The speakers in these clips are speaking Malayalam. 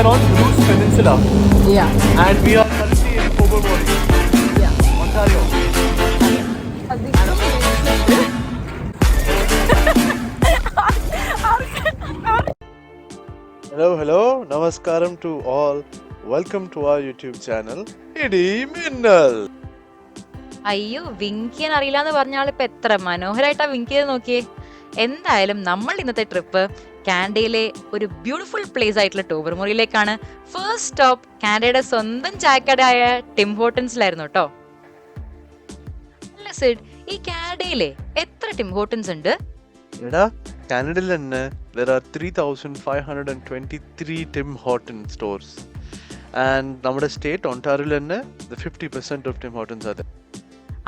are on Bruce Peninsula. Yeah. And we are currently in Tobermory, Yeah. Ontario. Hello, Namaskaram to all. Welcome to our YouTube channel, Idi Minnal. അയ്യോ വിങ്ക് ചെയ്യാൻ അറിയില്ല എന്ന് പറഞ്ഞാൽ ഇപ്പൊ എത്ര മനോഹരമായിട്ടാ വിങ്ക് ചെയ്ത് നോക്കിയേ. എന്തായാലും നമ്മൾ ഇന്നത്തെ ട്രിപ്പ് കാനഡയിലെ ഒരു ബ്യൂട്ടിഫുൾ പ്ലേസ് ആയിട്ടുള്ള ടോബർമോറിയിലേക്കാണ്. ഫസ്റ്റ് സ്റ്റോപ്പ് കാനഡയുടെ സ്വന്തം ചായക്കടയായ ടിം ഹോട്ടൻസിലായിരുന്നു കേട്ടോ. അല്ല സിഡ്, ഈ കാനഡയിലെ എത്ര ടിം ഹോട്ടൻസ് ഉണ്ട്? എടാ, കാനഡയിൽ തന്നെ there are 3,523 Tim Hortons stores. And നമ്മുടെ സ്റ്റേറ്റ് ഒണ്ടാരിയോയിൽ തന്നെ 50% of Tim Hortons are there.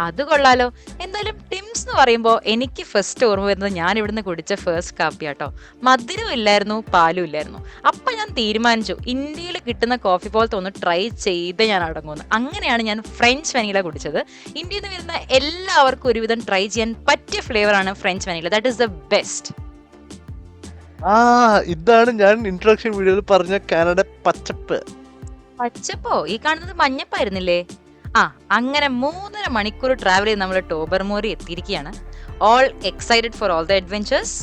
അത് കൊള്ളാലോ. എന്തായാലും ടിംസ് എന്ന് പറയുമ്പോൾ എനിക്ക് ഫസ്റ്റ് ഓർമ്മ വരുന്നത് ഞാൻ ഇവിടുന്ന് കുടിച്ച ഫസ്റ്റ് കാപ്പി ആട്ടോ. മധുരവും ഇല്ലായിരുന്നു, പാലും ഇല്ലായിരുന്നു. അപ്പം ഞാൻ തീരുമാനിച്ചു ഇന്ത്യയിൽ കിട്ടുന്ന കോഫി പോലത്തെ ഒന്ന് ട്രൈ ചെയ്ത് ഞാൻ അടങ്ങുന്നു. അങ്ങനെയാണ് ഞാൻ ഫ്രഞ്ച് വനീല കുടിച്ചത്. ഇന്ത്യയിൽ നിന്ന് വരുന്ന എല്ലാവർക്കും ഒരുവിധം ട്രൈ ചെയ്യാൻ പറ്റിയ ഫ്ലേവറാണ് French vanilla. That is the best. ഇതാണ് ഞാൻ ഇൻട്രൊഡക്ഷൻ വീഡിയോയിൽ പറഞ്ഞ കാനഡ പച്ചപ്പ്. പച്ചപ്പോ? ഈ കാണുന്നത് മഞ്ഞപ്പായിരുന്നില്ലേ? അങ്ങനെ 3.5 മണിക്കൂർ ട്രാവൽ ചെയ്ത് നമ്മൾ ടോബർമോറി എത്തിയിരിക്കുകയാണ്. All excited for all the adventures.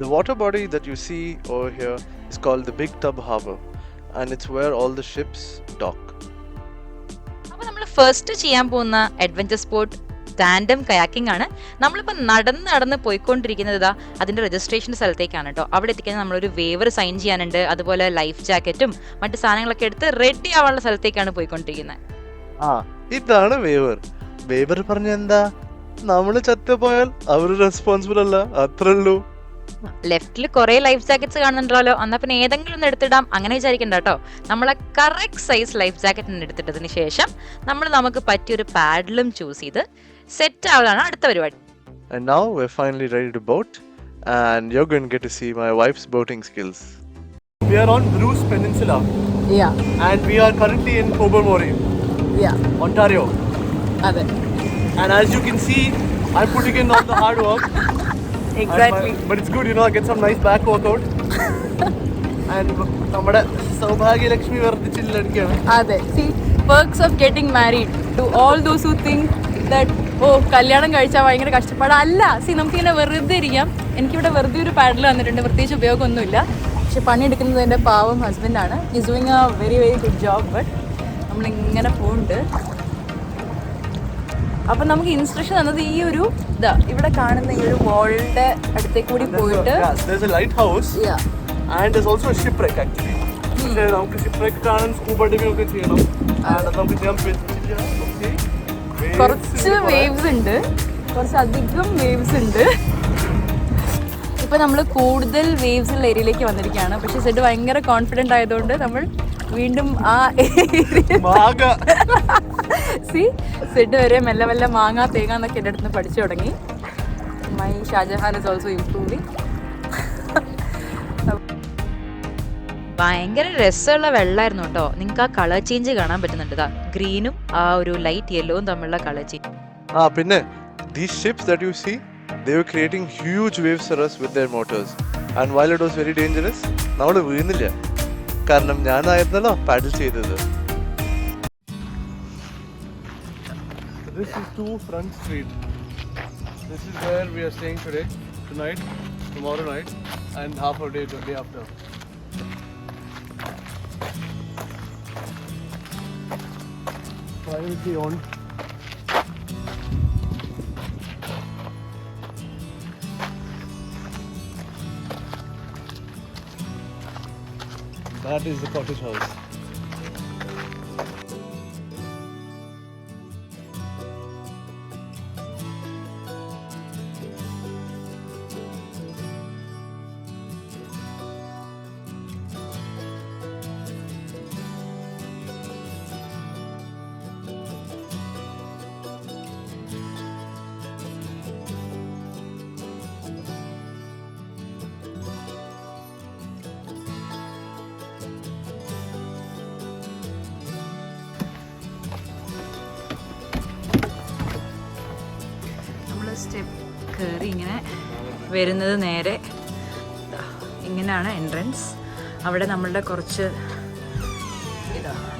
The water body that you see over here is called the Big Tub Harbor, and it's where all the ships dock. അപ്പോൾ നമ്മൾ ഫസ്റ്റ് ചെയ്യാൻ പോകുന്ന അഡ്വെഞ്ചർ സ്പോർട്ട് ടാൻഡം കയാക്കിംഗ് ആണ്. നമ്മളിപ്പോൾ നടന്ന് പോയിക്കൊണ്ടിരിക്കുന്നത് ഇതാ അതിൻ്റെ രജിസ്ട്രേഷൻ സ്ഥലത്തേക്കാണ് കേട്ടോ. അവിടെ എത്തിക്കാൻ നമ്മളൊരു വേവർ സൈൻ ചെയ്യാനുണ്ട്. അതുപോലെ ലൈഫ് ജാക്കറ്റും മറ്റു സാധനങ്ങളൊക്കെ എടുത്ത് റെഡി ആവാനുള്ള സ്ഥലത്തേക്കാണ് പോയിക്കൊണ്ടിരിക്കുന്നത്. ഇതാണ് വേവർ. വേവർ പറഞ്ഞ എന്താ? നമ്മള് ചത്തുപോയാൽ അവര് റെസ്പോൺസിബിൾ അല്ല, അത്രേ ഉള്ളൂ. ലെഫ്റ്റിൽ കുറെ ലൈഫ് ജാക്കറ്റ്സ് കാണുന്നുണ്ടല്ലോ. എന്നാ പിന്നെ ഏതെങ്കിലും ഒന്ന് എടുത്തിടാം അങ്ങനെ വിചാരിക്കണ്ട കേട്ടോ. നമ്മളെ കറക്റ്റ് സൈസ് ലൈഫ് ജാക്കറ്റ് എടുത്തിട്ടതിന് ശേഷം നമുക്ക് പറ്റിയൊരു പാഡിലും ചൂസ് ചെയ്ത് സെറ്റ് ആവുകയാണ് അടുത്ത പരിപാടി. And now we're finally ready to boat, and you're going to get to see my wife's boating skills. We are on Bruce Peninsula. Yeah. And we are currently in Tobermory, Ontario. അതെ. And as you can see, I'm putting in all the hard work. Exactly. But it's good, I get some nice back workout. And നമ്മുടെ സൗഭാഗ്യ ലക്ഷ്മി വർദ്ധിച്ചില്ലടിക്കാണ്. അതെ. See, perks of getting married to all those who think that കല്യാണം കഴിച്ചാൽ ഭയങ്കര കഷ്ടപ്പാടല്ല. നമുക്കിങ്ങനെ വെറുതെ ഇരിക്കാം. എനിക്കിവിടെ വെറുതെ ഒരു പാഡിൽ വന്നിട്ടുണ്ട്, പ്രത്യേകിച്ച് ഉപയോഗമൊന്നുമില്ല. പക്ഷെ പണിയെടുക്കുന്നത് എൻ്റെ പാവം ഹസ്ബൻഡാണ്. Is doing a very very good job. But നമ്മളിങ്ങനെ പോകുന്നുണ്ട്. അപ്പം നമുക്ക് ഇൻസ്ട്രക്ഷൻ തന്നത് ഈ ഒരു ഇവിടെ കാണുന്ന ഈ ഒരു വാളിന്റെ അടുത്തേക്ക് കൂടി പോയിട്ട് there's a lighthouse. And there's also a shipwreck actually. നമുക്ക് shipwreck കാണാൻ സ്കൂബ ഡൈവിംഗ് ഒക്കെ ചെയ്യണം. നമുക്ക് ജംപ് കുറച്ച് വേവ്സ് ഉണ്ട്, കുറച്ചധികം വേവ്സ് ഉണ്ട്. ഇപ്പം നമ്മൾ കൂടുതൽ വേവ്സ് ഉള്ള ഏരിയയിലേക്ക് വന്നിരിക്കുകയാണ്. പക്ഷെ സെഡ് ഭയങ്കര കോൺഫിഡൻ്റ് ആയതുകൊണ്ട് നമ്മൾ വീണ്ടും ആ സെഡ് വരെ മെല്ലെ മെല്ലെ മാങ്ങ തേങ്ങ എന്നൊക്കെ എൻ്റെ അടുത്ത് പഠിച്ചു തുടങ്ങി. My Shahjahan is also improving. ഭയങ്കര രസമുള്ള വെള്ളമായിരുന്നു കേട്ടോ. നിങ്ങൾക്ക് ആ കളർ ചേഞ്ച് കാണാൻ പറ്റുന്നുണ്ട്. ഗ്രീനും ആ ഒരു ലൈറ്റ് യെല്ലോവും തമ്മിലുള്ള കളർ ചേഞ്ച്. പിന്നെ these ships that you see, they were creating huge waves for us with their motors. And while it was very dangerous, നമ്മൾ വീഴുന്നില്ല, കാരണം ഞാനായിരുന്നല്ലോ പാഡിൽ ചെയ്തത്. This is to Front Street. This is where we are staying today, tonight, tomorrow night, and half a day the day after. Finally on. That is the cottage house. Step കയറി ഇങ്ങനെ വരുന്നത് നേരെ ഇങ്ങനെയാണ് എൻട്രൻസ്. അവിടെ നമ്മളുടെ കുറച്ച്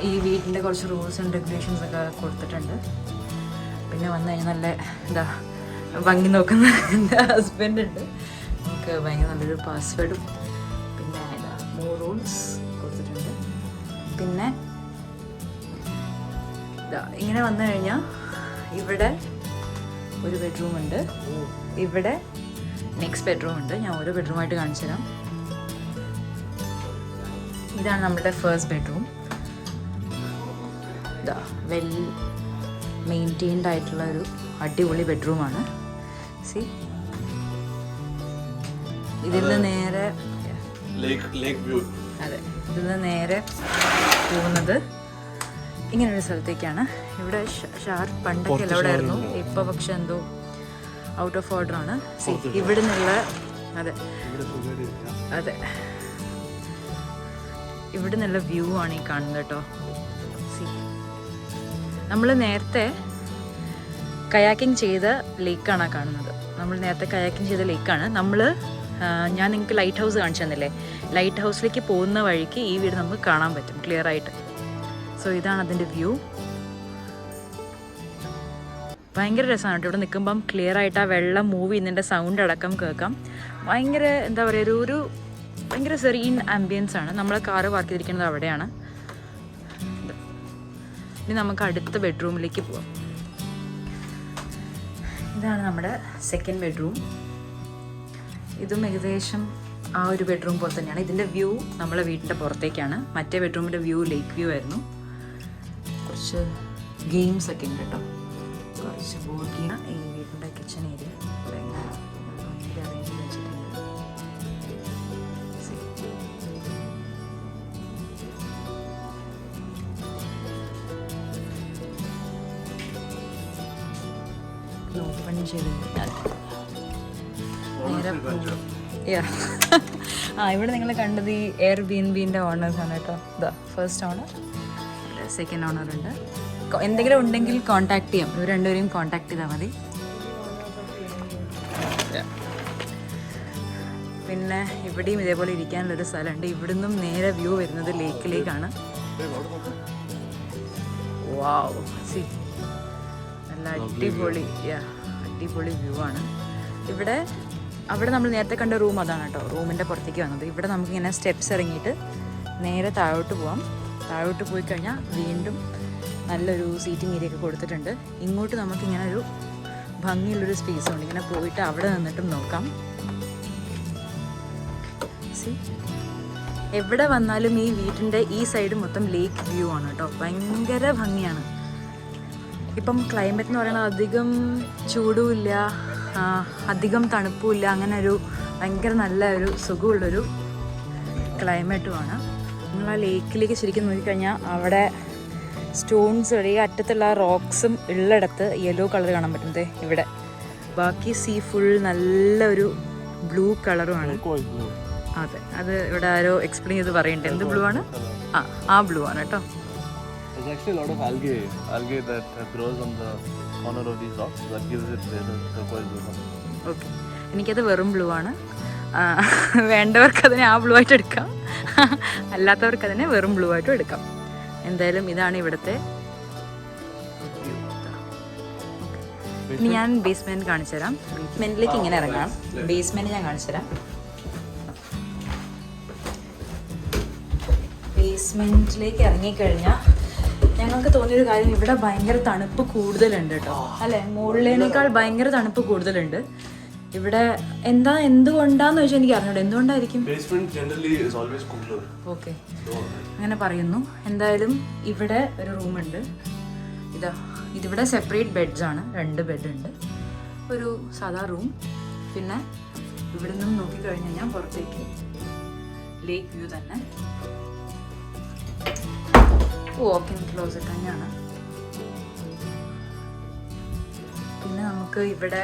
ഈ വീടിൻ്റെ കുറച്ച് റൂൾസ് ആൻഡ് റെഗുലേഷൻസ് ഒക്കെ കൊടുത്തിട്ടുണ്ട്. പിന്നെ വന്നു കഴിഞ്ഞാൽ നല്ല എന്താ ഭംഗി നോക്കുന്ന എൻ്റെ ഹസ്ബൻഡ് ഉണ്ട്. നമുക്ക് ഭയങ്കര നല്ലൊരു പാസ്വേഡും പിന്നെ മോർ റൂൾസ് കൊടുത്തിട്ടുണ്ട്. പിന്നെ ഇങ്ങനെ വന്നു കഴിഞ്ഞാൽ ഇവിടെ ഒരു ബെഡ്റൂം ഉണ്ട്, ഇവിടെ നെക്സ്റ്റ് ബെഡ്റൂം ഉണ്ട്. ഞാൻ ഓരോ ബെഡ്റൂമായിട്ട് കാണിച്ചു തരാം. ഇതാണ് നമ്മുടെ ഫസ്റ്റ് ബെഡ്റൂം. വെൽ മെയിൻറ്റെയിൻഡ് ആയിട്ടുള്ള ഒരു അടിപൊളി ബെഡ്റൂമാണ്. സി ഇതിൽ നിന്ന് നേരെ അതെ ഇതിൽ നിന്ന് നേരെ പോകുന്നത് ഇങ്ങനൊരു സ്ഥലത്തേക്കാണ്. ഇവിടെ പണ്ടൊക്കെ എല്ലവിടെയായിരുന്നു, ഇപ്പൊ പക്ഷെ എന്തോ ഔട്ട് ഓഫ് ഓർഡർ ആണ്. സി ഇവിടെ നിന്നുള്ള അതെ അതെ ഇവിടെ നിന്നുള്ള വ്യൂ ആണ് ഈ കാണുന്നത് കേട്ടോ. സി നമ്മൾ നേരത്തെ കയാക്കിംഗ് ചെയ്ത ലേക്കാണ് കാണുന്നത്. നമ്മൾ നേരത്തെ കയാക്കിംഗ് ചെയ്ത ലേക്കാണ്. ഞാൻ നിങ്ങൾക്ക് ലൈറ്റ് ഹൗസ് കാണിച്ചു തന്നില്ലേ, ലൈറ്റ് ഹൗസിലേക്ക് പോകുന്ന വഴിക്ക് ഈ വീട് നമുക്ക് കാണാൻ പറ്റും ക്ലിയർ ആയിട്ട്. സോ ഇതാണ് അതിൻ്റെ വ്യൂ. ഭയങ്കര രസമാണ് കേട്ടോ. ഇവിടെ നിൽക്കുമ്പം ക്ലിയർ ആയിട്ട് ആ വെള്ളം മൂവ് ചെയ്യുന്നതിൻ്റെ സൗണ്ട് അടക്കം കേൾക്കാം. ഭയങ്കര എന്താ പറയുക, ഒരു ഭയങ്കര സെറീൻ ആംബിയൻസ് ആണ്. നമ്മളെ കാറ് പാർക്ക് ചെയ്തിരിക്കുന്നത് അവിടെയാണ്. ഇനി നമുക്ക് അടുത്ത ബെഡ്റൂമിലേക്ക് പോവാം. ഇതാണ് നമ്മുടെ സെക്കൻഡ് ബെഡ്റൂം. ഇതും ഏകദേശം ആ ഒരു ബെഡ്റൂം പോലെ തന്നെയാണ്. ഇതിൻ്റെ വ്യൂ നമ്മളെ വീടിൻ്റെ പുറത്തേക്കാണ്. മറ്റേ ബെഡ്റൂമിൻ്റെ വ്യൂ ലേക്ക് വ്യൂ ആയിരുന്നു. കുറച്ച് ഗെയിംസ് ഒക്കെ ഉണ്ട് കേട്ടോ. കുറച്ച് ബോർഡ് ഗെയിം. ഈ വീടിൻ്റെ കിച്ചൺ ഏരിയ അറേഞ്ച് വെച്ചിട്ടുണ്ട്. ഓപ്പൺ ചെയ്ത് ഇവിടെ നിങ്ങൾ കണ്ടത് ഈ എയർ ബിൻ്റെ ഓണേഴ്സ് ആണ് കേട്ടോ. ഇതാ ഫസ്റ്റ് ഓണർ, സെക്കൻഡ് ഓണർ ഉണ്ട്. എന്തെങ്കിലും ഉണ്ടെങ്കിൽ കോൺടാക്ട് ചെയ്യാം. ഇവർ രണ്ടുപേരെയും കോൺടാക്ട് ചെയ്താൽ മതി. പിന്നെ ഇവിടെയും ഇതേപോലെ ഇരിക്കാനുള്ളൊരു സ്ഥലമുണ്ട്. ഇവിടുന്നും നേരെ വ്യൂ വരുന്നത് ലേക്കിലേക്കാണ്. വാവ്, സി നല്ല അടിപൊളി അടിപൊളി വ്യൂ ആണ്. അവിടെ നമ്മൾ നേരത്തെ കണ്ട റൂം അതാണ് കേട്ടോ. റൂമിൻ്റെ പുറത്തേക്ക് വന്നത്. ഇവിടെ നമുക്കിങ്ങനെ സ്റ്റെപ്സ് ഇറങ്ങിയിട്ട് നേരെ താഴോട്ട് പോവാം. താഴോട്ട് പോയി കഴിഞ്ഞാൽ വീണ്ടും നല്ലൊരു സീറ്റിംഗ് ഏരിയ ഒക്കെ കൊടുത്തിട്ടുണ്ട്. ഇങ്ങോട്ട് നമുക്കിങ്ങനെ ഒരു ഭംഗിയുള്ളൊരു സ്പേസ് ഉണ്ട്. ഇങ്ങനെ പോയിട്ട് അവിടെ നിന്നിട്ടും നോക്കാം. സി എവിടെ വന്നാലും ഈ വീട്ടിൻ്റെ ഈ സൈഡ് മൊത്തം ലേക്ക് വ്യൂ ആണ് കേട്ടോ. ഭയങ്കര ഭംഗിയാണ്. ഇപ്പം ക്ലൈമറ്റ് എന്ന് പറയുന്നത് അധികം ചൂടുമില്ല, അധികം തണുപ്പുമില്ല. അങ്ങനെ ഒരു ഭയങ്കര നല്ല ഒരു സുഖമുള്ളൊരു ക്ലൈമറ്റുമാണ്. നിങ്ങൾ ആ ലേക്കിലേക്ക് ശരിക്കും നോക്കിക്കഴിഞ്ഞാൽ അവിടെ സ്റ്റോൺസ് ഈ അറ്റത്തുള്ള റോക്സും ഉള്ളിടത്ത് യെല്ലോ കളർ കാണാൻ പറ്റുന്നത് ഇവിടെ. ബാക്കി സീ ഫുൾ നല്ലൊരു ബ്ലൂ കളറുമാണ്. അതെ, അത് ഇവിടെ ആരോ എക്സ്പ്ലെയിൻ ചെയ്ത് പറയുന്നുണ്ട്. എന്ത് ബ്ലൂ ആണ്? ആ ബ്ലൂ ആണ് കേട്ടോ. There's actually a lot of algae that grows on the corner of these rocks that gives it the turquoise blue. Okay, എനിക്കത് വെറും ബ്ലൂ ആണ്. വേണ്ടവർക്ക് അതിനെ ആ ബ്ലൂ ആയിട്ട് എടുക്കാം, അല്ലാത്തവർക്ക് അതിനെ വെറും ബ്ലൂ ആയിട്ടും എടുക്കാം. എന്തായാലും ഇതാണ് ഇവിടുത്തെ. ഇനി ഞാൻ ബേസ്മെൻറ്റ് കാണിച്ചു തരാം. ബേസ്മെൻറ്റിലേക്ക് ഇങ്ങനെ ഇറങ്ങാം. ബേസ്മെൻറ്റ് ഞാൻ കാണിച്ചു തരാം. ബേസ്മെൻറ്റിലേക്ക് ഇറങ്ങിക്കഴിഞ്ഞാൽ ഞങ്ങൾക്ക് തോന്നിയൊരു കാര്യം, ഇവിടെ ഭയങ്കര തണുപ്പ് കൂടുതലുണ്ട് കേട്ടോ. അല്ലേ, മുകളിലേനേക്കാൾ ഭയങ്കര തണുപ്പ് കൂടുതലുണ്ട് ഇവിടെ. എന്തുകൊണ്ടാന്ന് ചോദിച്ചാൽ എനിക്ക് അറിഞ്ഞൂടെ എന്തുകൊണ്ടായിരിക്കും. ഓക്കെ, അങ്ങനെ പറയുന്നു. എന്തായാലും ഇവിടെ ഒരു റൂമുണ്ട്. ഇതിവിടെ സെപ്പറേറ്റ് ബെഡ്സ് ആണ്. 2 ബെഡ് ഉണ്ട്, ഒരു സാധാ റൂം. പിന്നെ ഇവിടെ നിന്നും നോക്കിക്കഴിഞ്ഞ് കഴിഞ്ഞാൽ പുറത്തേക്ക് ലേക്ക് വ്യൂ തന്നെ. വാക്കിൻ ക്ലോസറ്റ് തന്നെയാണ്. പിന്നെ നമുക്ക് ഇവിടെ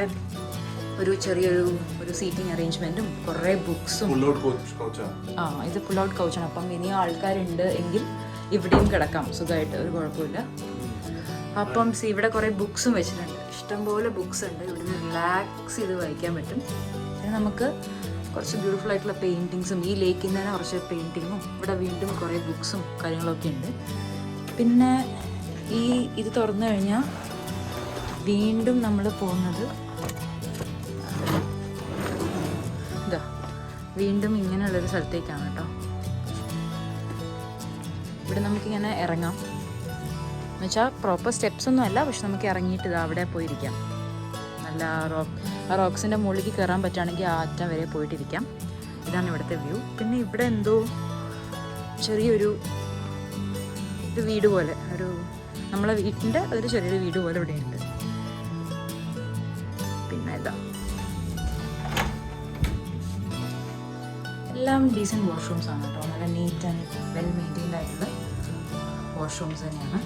ഒരു ചെറിയൊരു സീറ്റിംഗ് അറേഞ്ച്മെന്റും കുറേ ബുക്സും. ഇത് പുൾ ഔട്ട് കൗച്ചാണ്. അപ്പം ഇനിയും ആൾക്കാരുണ്ട് എങ്കിൽ ഇവിടെയും കിടക്കാം സുഖമായിട്ട്, ഒരു കുഴപ്പമില്ല. അപ്പം ഇവിടെ കുറേ ബുക്സും വെച്ചിട്ടുണ്ട്. ഇഷ്ടംപോലെ ബുക്സ് ഉണ്ട്. ഇവിടുന്ന് റിലാക്സ് ചെയ്ത് വായിക്കാൻ പറ്റും. പിന്നെ നമുക്ക് കുറച്ച് ബ്യൂട്ടിഫുൾ ആയിട്ടുള്ള പെയിൻറ്റിങ്സും ഈ ലേക്കിൽ നിന്ന് തന്നെ കുറച്ച് പെയിൻറ്റിങ്ങും ഇവിടെ വീണ്ടും കുറേ ബുക്സും കാര്യങ്ങളൊക്കെ ഉണ്ട്. പിന്നെ ഇത് തുറന്നു കഴിഞ്ഞാൽ വീണ്ടും നമ്മൾ പോകുന്നത് വീണ്ടും ഇങ്ങനെയുള്ളൊരു സ്ഥലത്തേക്കാണ് കേട്ടോ. ഇവിടെ നമുക്കിങ്ങനെ ഇറങ്ങാം എന്ന് വെച്ചാൽ പ്രോപ്പർ സ്റ്റെപ്സ് ഒന്നും അല്ല, പക്ഷെ നമുക്ക് ഇറങ്ങിയിട്ട് അവിടെ പോയിരിക്കാം. നല്ല ആ റോക്സിൻ്റെ മുകളിലേക്ക് കയറാൻ പറ്റുകയാണെങ്കിൽ ആ അറ്റം വരെ പോയിട്ടിരിക്കാം. ഇതാണ് ഇവിടുത്തെ വ്യൂ. പിന്നെ ഇവിടെ എന്തോ ചെറിയൊരു വീട് പോലെ, നമ്മളെ വീട്ടിൻ്റെ ഒരു ചെറിയൊരു വീട് പോലെ ഇവിടെയുണ്ട്. പിന്നെ ഇതാ എല്ലാം ഡീസൻറ്റ് വാഷ്റൂംസ് ആണ് കേട്ടോ. നല്ല നീറ്റ് ആൻഡ് വെൽ മെയിൻറ്റെയിൻഡ് ആയിട്ടുള്ള വാഷ്റൂംസ് തന്നെയാണ്.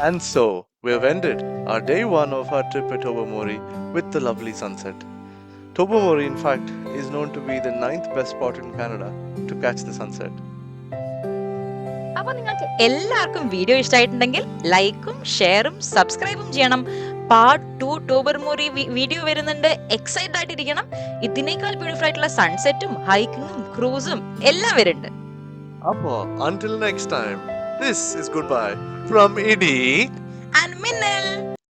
And so, we've ended our day 1 of our trip at Tobermory with the lovely sunset. Tobermory, in fact, is known to be the 9th best spot in Canada to catch the sunset. അപ്പോൾ നിങ്ങൾക്ക് എല്ലാവർക്കും വീഡിയോ ഇഷ്ടമായിട്ടുണ്ടെങ്കിൽ ലൈക്കും ഷെയറും സബ്സ്ക്രൈബും ചെയ്യണം. പാർട്ട് 2 ടോബർമോറി വീഡിയോ വരുന്നുണ്ട്. എക്സൈറ്റഡ് ആയിട്ടിരിക്കണം. ഇതിനേക്കാൾ ബ്യൂട്ടിഫുൾ ആയിട്ടുള്ള സൺസെറ്റും ഹൈക്കിങ്ങും ക്രൂസും എല്ലാം വരുന്നുണ്ട്. അപ്പോൾ until next time, this is goodbye from Edie and Minnal.